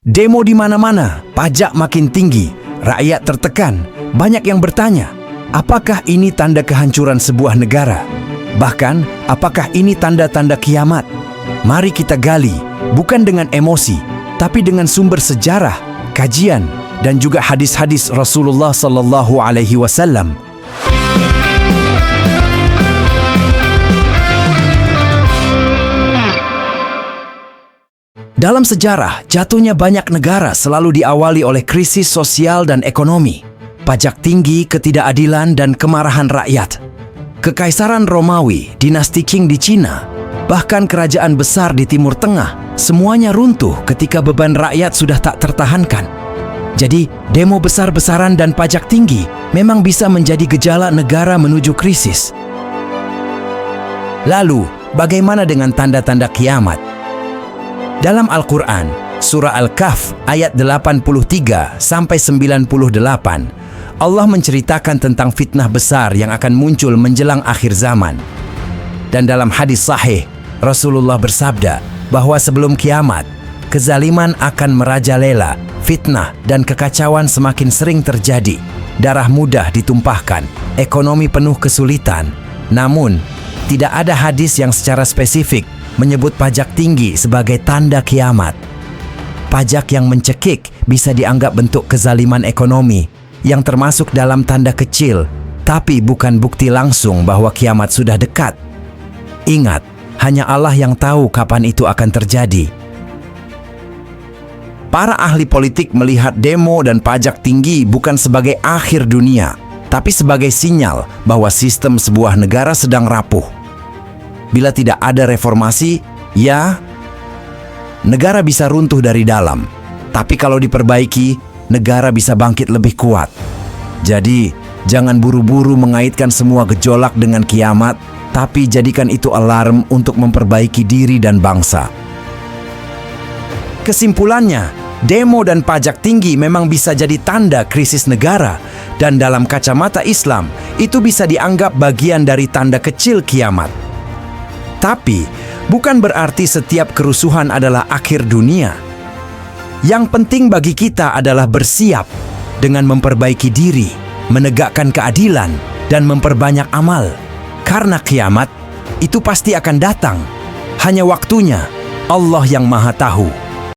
Demo di mana-mana, pajak makin tinggi, rakyat tertekan. Banyak yang bertanya, apakah ini tanda kehancuran sebuah negara? Bahkan, apakah ini tanda-tanda kiamat? Mari kita gali, bukan dengan emosi, tapi dengan sumber sejarah, kajian, dan juga hadis-hadis Rasulullah Sallallahu Alaihi Wasallam. Dalam sejarah, jatuhnya banyak negara selalu diawali oleh krisis sosial dan ekonomi, pajak tinggi, ketidakadilan, dan kemarahan rakyat. Kekaisaran Romawi, dinasti Qing di Cina, bahkan kerajaan besar di Timur Tengah, semuanya runtuh ketika beban rakyat sudah tak tertahankan. Jadi, demo besar-besaran dan pajak tinggi memang bisa menjadi gejala negara menuju krisis. Lalu, bagaimana dengan tanda-tanda kiamat? Dalam Al-Quran, Surah Al-Kahf ayat 83-98, Allah menceritakan tentang fitnah besar yang akan muncul menjelang akhir zaman. Dan dalam hadis sahih, Rasulullah bersabda bahwa sebelum kiamat, kezaliman akan merajalela, fitnah dan kekacauan semakin sering terjadi, darah mudah ditumpahkan, ekonomi penuh kesulitan. Namun, tidak ada hadis yang secara spesifik menyebut pajak tinggi sebagai tanda kiamat. Pajak yang mencekik bisa dianggap bentuk kezaliman ekonomi yang termasuk dalam tanda kecil, tapi bukan bukti langsung bahwa kiamat sudah dekat. Ingat, hanya Allah yang tahu kapan itu akan terjadi. Para ahli politik melihat demo dan pajak tinggi bukan sebagai akhir dunia, tapi sebagai sinyal bahwa sistem sebuah negara sedang rapuh. Bila tidak ada reformasi, ya, negara bisa runtuh dari dalam. Tapi kalau diperbaiki, negara bisa bangkit lebih kuat. Jadi, jangan buru-buru mengaitkan semua gejolak dengan kiamat, tapi jadikan itu alarm untuk memperbaiki diri dan bangsa. Kesimpulannya, demo dan pajak tinggi memang bisa jadi tanda krisis negara, dan dalam kacamata Islam, itu bisa dianggap bagian dari tanda kecil kiamat. Tapi, bukan berarti setiap kerusuhan adalah akhir dunia. Yang penting bagi kita adalah bersiap dengan memperbaiki diri, menegakkan keadilan, dan memperbanyak amal. Karena kiamat, itu pasti akan datang. Hanya waktunya, Allah yang Maha Tahu.